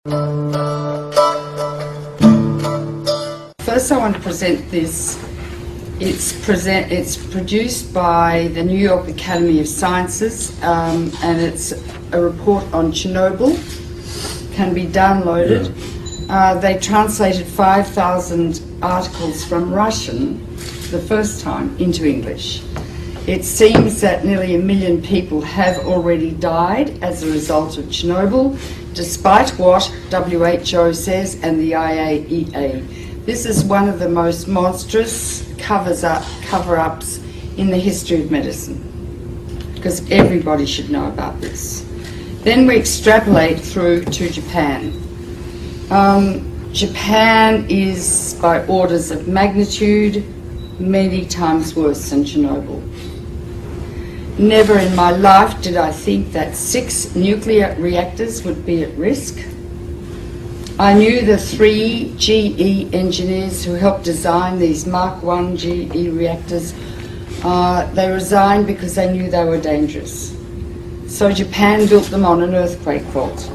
First I want to present this. It's produced by the New York Academy of Sciences, and it's a report on Chernobyl. Can be downloaded. They translated 5,000 articles from Russian the first time into English. It seems that nearly 1 million people have already died as a result of Chernobyl, despite what WHO says and the IAEA. This is one of the most monstrous cover-ups in the history of medicine, because everybody should know about this. Then we extrapolate through to Japan. Japan is, by orders of magnitude, many times worse than Chernobyl. Never in my life did I think that 6 nuclear reactors would be at risk. I knew the 3 GE engineers who helped design these Mark I GE reactors. They resigned because they knew they were dangerous. So Japan built them on an earthquake fault.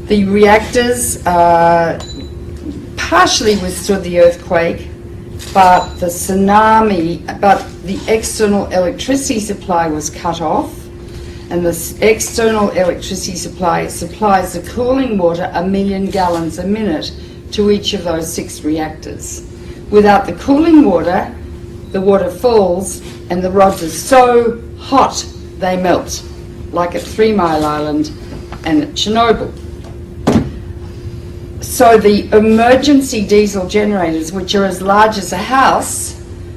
The reactors partially withstood the earthquake, but the external electricity supply was cut off, and the external electricity supply supplies the cooling water 1 million gallons a minute to each of those 6 reactors. Without the cooling water, the water falls and the rods are so hot they melt, like at 3 Mile Island and at Chernobyl. So the emergency diesel generators, which are as large as a house,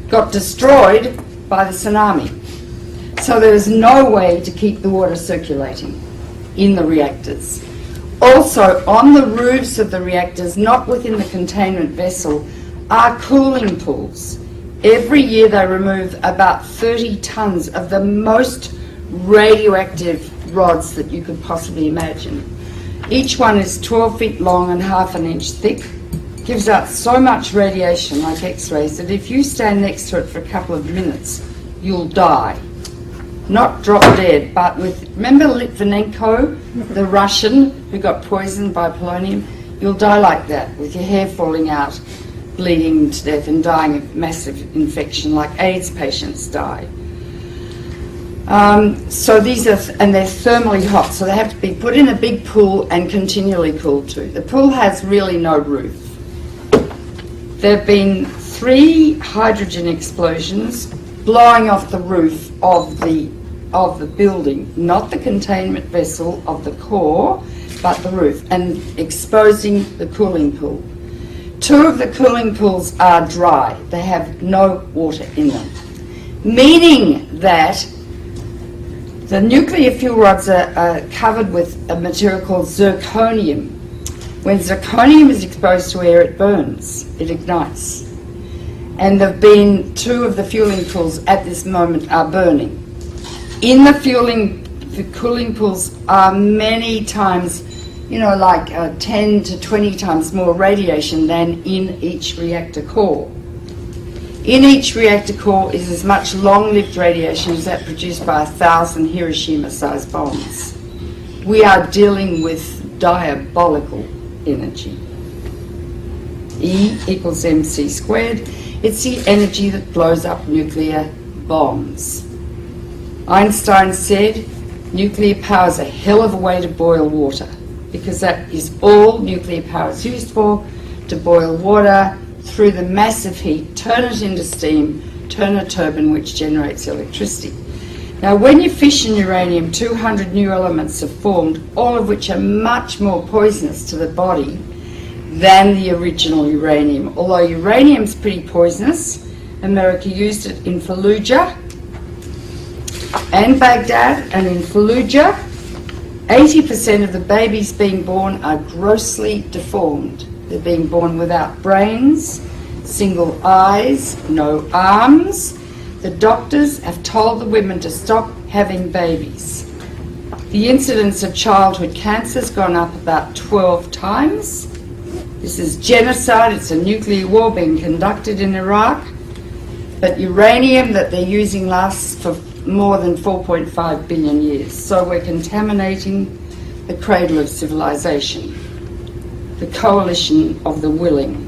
got destroyed by the tsunami. So there is no way to keep the water circulating in the reactors. Also, on the roofs of the reactors, not within the containment vessel, are cooling pools. Every year they remove about 30 tons of the most radioactive rods that you could possibly imagine. Each one is 12 feet long and ½ an inch thick, gives out so much radiation like X-rays that if you stand next to it for a couple of minutes, you'll die. Not drop dead, but remember Litvinenko, the Russian who got poisoned by polonium? You'll die like that, with your hair falling out, bleeding to death and dying of massive infection like AIDS patients die. So these are, and they're thermally hot, so they have to be put in a big pool and continually cooled too. The pool has really no roof. There have been 3 hydrogen explosions blowing off the roof of the building, not the containment vessel of the core, but the roof, and exposing the cooling pool. 2 of the cooling pools are dry. They have no water in them, meaning that the nuclear fuel rods are covered with a material called zirconium. When zirconium is exposed to air, it burns, it ignites. And there have been 2 of the fueling pools at this moment are burning. In the cooling pools are many times, like 10 to 20 times more radiation than in each reactor core. In each reactor core is as much long-lived radiation as that produced by 1,000 Hiroshima-sized bombs. We are dealing with diabolical energy. E equals mc squared. It's the energy that blows up nuclear bombs. Einstein said nuclear power is a hell of a way to boil water, because that is all nuclear power is used for, to boil water through the massive heat, turn it into steam, turn a turbine which generates electricity. Now when you fission uranium, 200 new elements are formed, all of which are much more poisonous to the body than the original uranium. Although uranium's pretty poisonous, America used it in Fallujah and Baghdad, and in Fallujah 80% of the babies being born are grossly deformed. They're being born without brains, single eyes, no arms. The doctors have told the women to stop having babies. The incidence of childhood cancer has gone up about 12 times. This is genocide. It's a nuclear war being conducted in Iraq. But uranium that they're using lasts for more than 4.5 billion years. So we're contaminating the cradle of civilization, the coalition of the willing.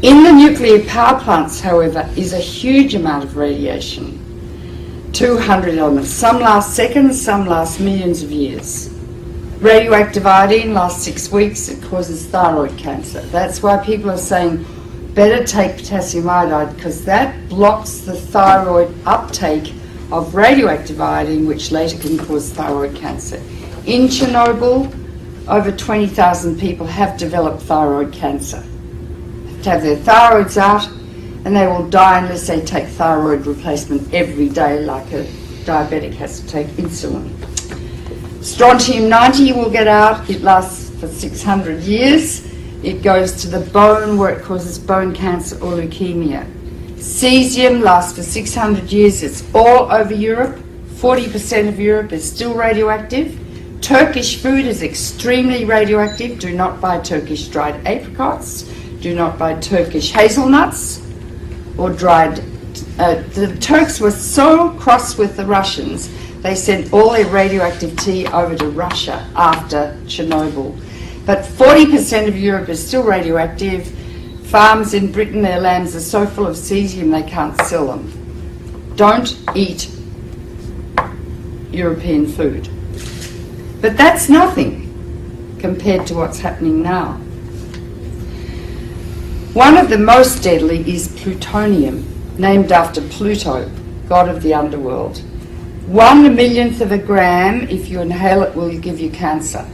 In the nuclear power plants, however, is a huge amount of radiation. 200 elements. Some last seconds, some last millions of years. Radioactive iodine lasts 6 weeks. It causes thyroid cancer. That's why people are saying better take potassium iodide, because that blocks the thyroid uptake of radioactive iodine, which later can cause thyroid cancer. In Chernobyl, over 20,000 people have developed thyroid cancer. To have their thyroids out, and they will die unless they take thyroid replacement every day, like a diabetic has to take insulin. Strontium-90 will get out. It lasts for 600 years. It goes to the bone where it causes bone cancer or leukemia. Cesium lasts for 600 years. It's all over Europe. 40% of Europe is still radioactive. Turkish food is extremely radioactive. Do not buy Turkish dried apricots. Do not buy Turkish hazelnuts or dried... the Turks were so cross with the Russians, they sent all their radioactive tea over to Russia after Chernobyl. But 40% of Europe is still radioactive. Farms in Britain, their lambs are so full of cesium they can't sell them. Don't eat European food. But that's nothing compared to what's happening now. One of the most deadly is plutonium, named after Pluto, god of the underworld. 1/1,000,000th of a gram, if you inhale it, will give you cancer.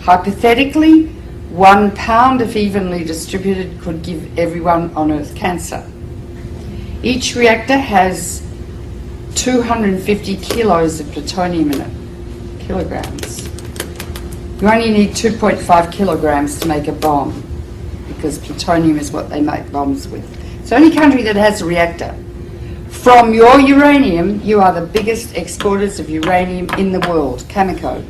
Hypothetically, 1 pound, if evenly distributed, could give everyone on Earth cancer. Each reactor has 250 kilos of plutonium in it, kilograms. You only need 2.5 kilograms to make a bomb, because plutonium is what they make bombs with. It's the only country that has a reactor. From your uranium, you are the biggest exporters of uranium in the world, Cameco.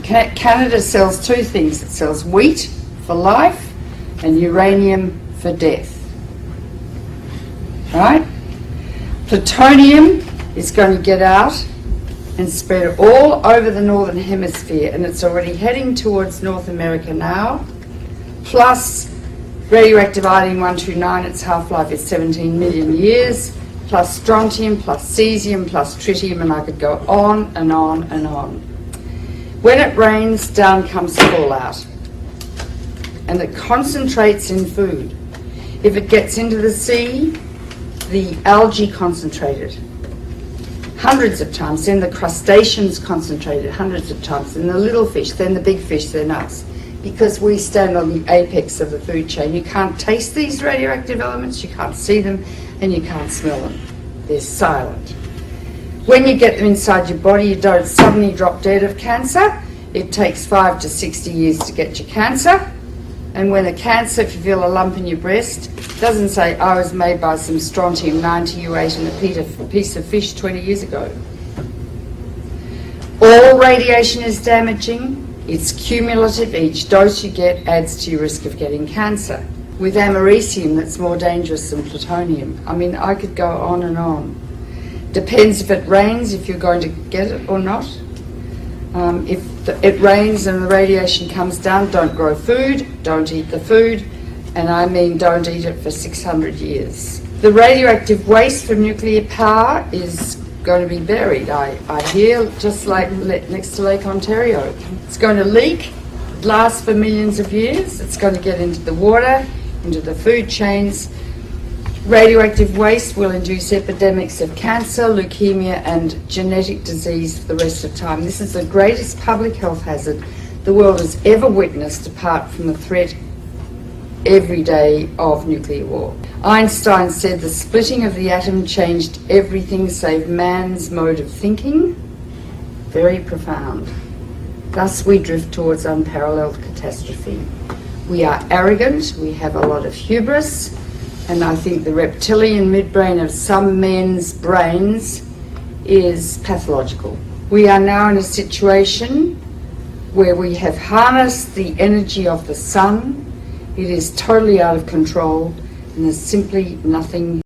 Canada sells two things. It sells wheat for life and uranium for death. Right? Plutonium is going to get out and spread all over the northern hemisphere, and it's already heading towards North America now. Plus radioactive iodine-129, its half-life is 17 million years, plus strontium, plus cesium, plus tritium, and I could go on and on and on. When it rains, down comes fallout, and it concentrates in food. If it gets into the sea, the algae concentrated hundreds of times, then the crustaceans concentrated hundreds of times, then the little fish, then the big fish, then us. Because we stand on the apex of the food chain. You can't taste these radioactive elements, you can't see them, and you can't smell them. They're silent. When you get them inside your body, you don't suddenly drop dead of cancer. It takes 5 to 60 years to get your cancer. And when the cancer, if you feel a lump in your breast, doesn't say, I was made by some strontium-90 you ate in a piece of fish 20 years ago. All radiation is damaging. It's cumulative. Each dose you get adds to your risk of getting cancer. With americium, that's more dangerous than plutonium. I mean, I could go on and on. Depends if it rains, if you're going to get it or not. If it rains and the radiation comes down, don't grow food, don't eat the food, and I mean don't eat it for 600 years. The radioactive waste from nuclear power is going to be buried, I hear, just like next to Lake Ontario. It's going to leak, last for millions of years. It's going to get into the water, into the food chains. Radioactive waste will induce epidemics of cancer, leukemia, and genetic disease for the rest of time. This is the greatest public health hazard the world has ever witnessed, apart from the threat every day of nuclear war. Einstein said the splitting of the atom changed everything save man's mode of thinking. Very profound. Thus we drift towards unparalleled catastrophe. We are arrogant, we have a lot of hubris, and I think the reptilian midbrain of some men's brains is pathological. We are now in a situation where we have harnessed the energy of the sun. It is totally out of control, and there's simply nothing